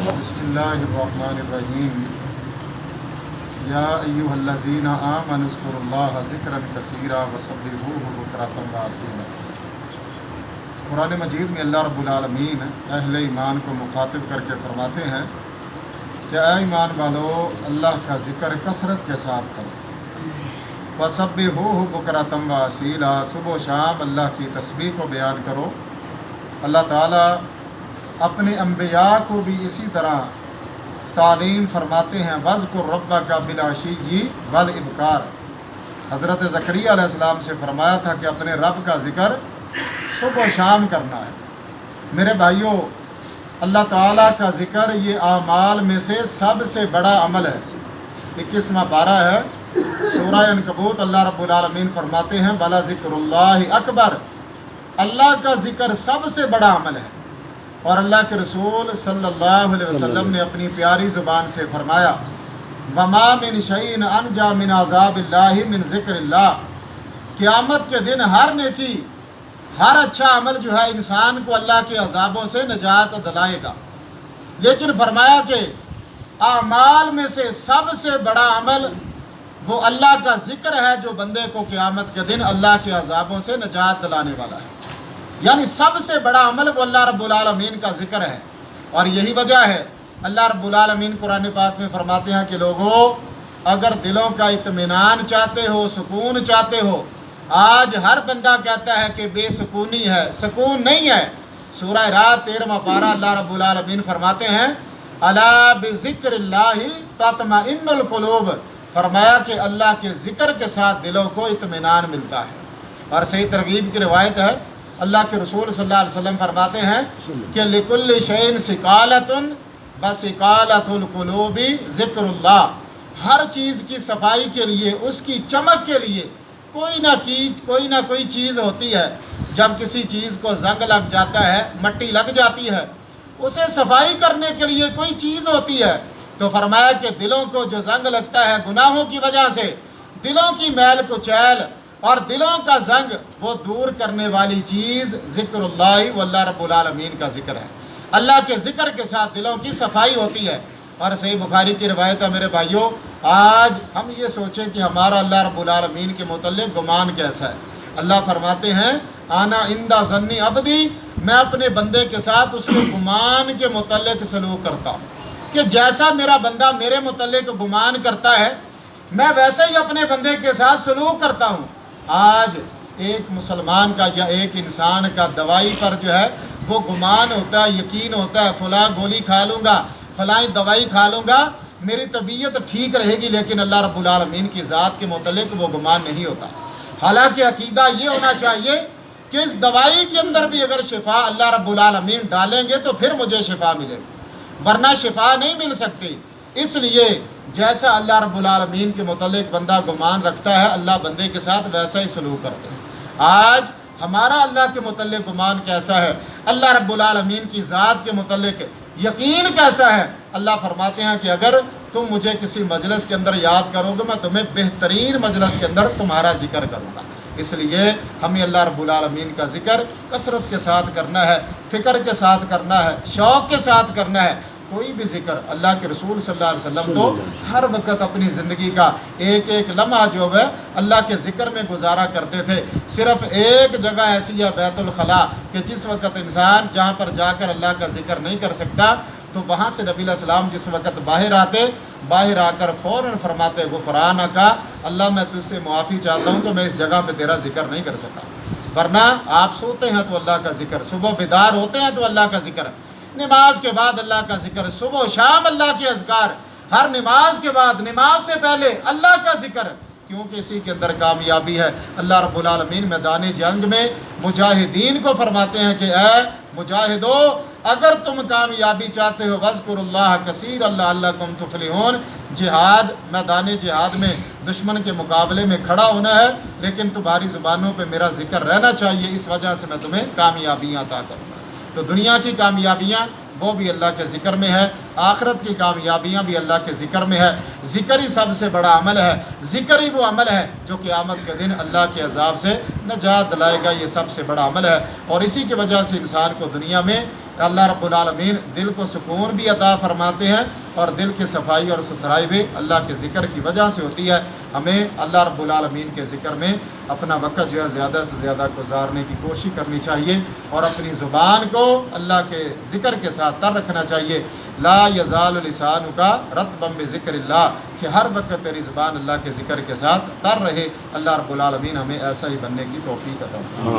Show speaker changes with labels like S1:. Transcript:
S1: बिस्मिल्लाहिर्रहमानिर्रहीम। या अय्युहल्लज़ीना आमनु ज़्कुरुल्लाह ज़िक्रन कसीरा वसब्बिहूहु बुक्रतन व असीला। कुरान मजीद में अल्लाह रब्बुल आलमीन अहले ईमान को मुखातिब करके फरमाते हैं कि ऐ ईमान वालो, अल्लाह का ज़िक्र कसरत के साथ करो। वसब्बिहूहु बुक्रतन व असीला, सुबह शाम अल्लाह की तस्बीह को बयान करो। अल्लाह ताला अपने अम्बिया को भी इसी तरह तालीम फरमाते हैं, वज़्कुर रब्बका बिलअशी वल इब्कार। हज़रत ज़करिया अलैहिस्सलाम से फरमाया था कि अपने रब का ज़िक्र सुबह शाम करना है। मेरे भाइयों, अल्लाह ताला का ज़िक्र ये आमाल में से सबसे बड़ा अमल है। 21वां पारा है सूरह अनकबूत। अल्लाह रब्बुल आलमीन फरमाते हैं, वला ज़िक्रुल्लाहि अकबर। अल्लाह का ज़िक्र सबसे बड़ा अमल है। और अल्लाह के रसूल सल्लल्लाहु अलैहि वसल्लम ने अपनी प्यारी ज़ुबान से फरमाया, वमा मिन शैइन अनजा मिन अज़ाबिल्लाहि मिन ज़िक्रिल्लाह। क़यामत के दिन हर नेकी, हर अच्छा अमल जो है इंसान को अल्लाह के अज़ाबों से निजात दिलाएगा। लेकिन फरमाया कि आमाल में से सबसे बड़ा अमल वो अल्लाह का ज़िक्र है, जो बंदे को क़यामत के दिन अल्लाह के अज़ाबों से निजात दिलाने वाला है। यानी सबसे बड़ा अमल वो अल्लाह रब्बुल आलमीन का ज़िक्र है। और यही वजह है अल्लाह रब्बुल आलमीन कुरान पाक में फरमाते हैं कि लोगों, अगर दिलों का इत्मीनान चाहते हो, सुकून चाहते हो। आज हर बंदा कहता है कि बेसुकूनी है, सुकून नहीं है। सूरह रात 13वां पारा अल्लाह रब्बुल आलमीन फरमाते हैं, अला बिज़िक्रिल्लाहि तत्मइन्नुल कुलूब। फरमाया कि अल्लाह के ज़िक्र के साथ दिलों को इत्मीनान मिलता है। और सही तरगीब की रिवायत है, अल्लाह के रसूल सल्लल्लाहु अलैहि वसल्लम फरमाते हैं कि लिकुल्लि शैइन सिकालतुन व सिकालतुल कुलूबि ज़िक्रुल्लाह। हर चीज़ की सफाई के लिए, उसकी चमक के लिए कोई ना कोई चीज़ होती है। जब किसी चीज़ को जंग लग जाता है, मट्टी लग जाती है, उसे सफाई करने के लिए कोई चीज़ होती है। तो फरमाया कि दिलों को जो जंग लगता है गुनाहों की वजह से, दिलों की मैल कुचैल और दिलों का जंग, वो दूर करने वाली चीज़ ज़िक्रुल्लाह व अल्लाह रब्बुल आलमीन का ज़िक्र है। अल्लाह के ज़िक्र के साथ दिलों की सफाई होती है। और सही बुखारी की रिवायत है मेरे भाइयों, आज हम ये सोचें कि हमारा अल्लाह रब्बुल आलमीन के मुतल्लिक़ गुमान कैसा है। अल्लाह फरमाते हैं, आना इंदा ज़न्नी अब्दी, मैं अपने बंदे के साथ उसके गुमान के मुतल्लिक़ सलूक करता हूँ कि जैसा मेरा बंदा मेरे मुतल्लिक़ गुमान करता है, मैं वैसे ही अपने बंदे के साथ सलूक करता हूँ। आज एक मुसलमान का या एक इंसान का दवाई पर जो है वो गुमान होता है, यकीन होता है, फ़लाँ गोली खा लूँगा, फ़लाँ दवाई खा लूँगा, मेरी तबीयत ठीक रहेगी। लेकिन अल्लाह रब्बुल आलमीन की ज़ात के मुतल्लिक़ वो गुमान नहीं होता। हालांकि अकीदा ये होना चाहिए कि इस दवाई के अंदर भी अगर शिफा अल्लाह रब्बुल आलमीन डालेंगे तो फिर मुझे शिफा मिलेगी, वरना शिफा नहीं मिल सकती। इसलिए जैसा अल्लाह रब्बुल आलमीन के मुतल्लिक़ बंदा गुमान रखता है, अल्लाह बंदे के साथ वैसा ही सलूक करते हैं। आज हमारा अल्लाह के मुतल्लिक़ गुमान कैसा है, अल्लाह रब्बुल आलमीन की ज़ात के मुतल्लिक़ यकीन कैसा है। अल्लाह फरमाते हैं कि अगर तुम मुझे किसी मजलिस के अंदर याद करोगे, मैं तुम्हें बेहतरीन मजलिस के अंदर तुम्हारा ज़िक्र करूँगा। इसलिए हमें अल्लाह रब्बुल आलमीन का ज़िक्र कसरत के साथ करना है, फ़िक्र के साथ करना है, शौक़ के साथ करना है। कोई भी ज़िक्र, अल्लाह के रसूल सल्लल्लाहु अलैहि वसल्लम तो हर वक्त अपनी ज़िंदगी का एक एक लम्हा जो है अल्लाह के ज़िक्र में गुजारा करते थे। सिर्फ़ एक जगह ऐसी है बैतुल खला कि जिस वक्त इंसान जहाँ पर जाकर अल्लाह का ज़िक्र नहीं कर सकता, तो वहाँ से नबी अलैहिस्सलाम जिस वक्त बाहर आते, बाहर आकर फ़ौरन फरमाते, गुफ़रान का, अल्लाह मैं तुझसे मुआफ़ी चाहता हूँ कि मैं इस जगह पर तेरा ज़िक्र नहीं कर सका। वरना आप सोते हैं तो अल्लाह का ज़िक्र, सुबह बेदार होते हैं तो अल्लाह का ज़िक्र, नमाज के बाद अल्लाह का ज़िक्र, सुबह शाम अल्लाह के अज़कार, हर नमाज के बाद, नमाज से पहले अल्लाह का ज़िक्र, क्योंकि इसी के अंदर कामयाबी है। अल्लाह रब्बुल आलमीन मैदान जंग में मुजाहिदीन को फरमाते हैं कि ऐ मुजाहिदो, अगर तुम कामयाबी चाहते हो, वज़्कुरुल्लाह कसीर लअल्लकुम तुफ़्लिहून। जिहाद, मैदान जिहाद में दुश्मन के मुकाबले में खड़ा होना है, लेकिन तुम्हारी ज़ुबानों पे मेरा ज़िक्र रहना चाहिए, इस वजह से मैं तुम्हें कामयाबियाँ अता करूँगा। तो दुनिया की कामयाबियाँ वो भी अल्लाह के ज़िक्र में है, आखिरत की कामयाबियाँ भी अल्लाह के ज़िक्र में है। ज़िक्र ही सबसे बड़ा अमल है, ज़िक्र ही वो अमल है जो क़यामत के दिन अल्लाह के अज़ाब से नजात दिलाएगा। ये सबसे बड़ा अमल है और इसी की वजह से इंसान को दुनिया में اللہ رب العالمین دل کو سکون بھی عطا فرماتے ہیں اور دل کی صفائی اور ستھرائی بھی اللہ کے ذکر کی وجہ سے ہوتی ہے۔ ہمیں اللہ رب العالمین کے ذکر میں اپنا وقت جو ہے زیادہ سے زیادہ گزارنے کی کوشش کرنی چاہیے اور اپنی زبان کو اللہ کے ذکر کے ساتھ تر رکھنا چاہیے۔ لا یزال لسانک رطبا بذکر اللہ، کہ ہر وقت تیری زبان اللہ کے ذکر کے ساتھ تر رہے۔ اللہ رب العالمین ہمیں ایسا ہی بننے کی توفیق عطا فرمائے۔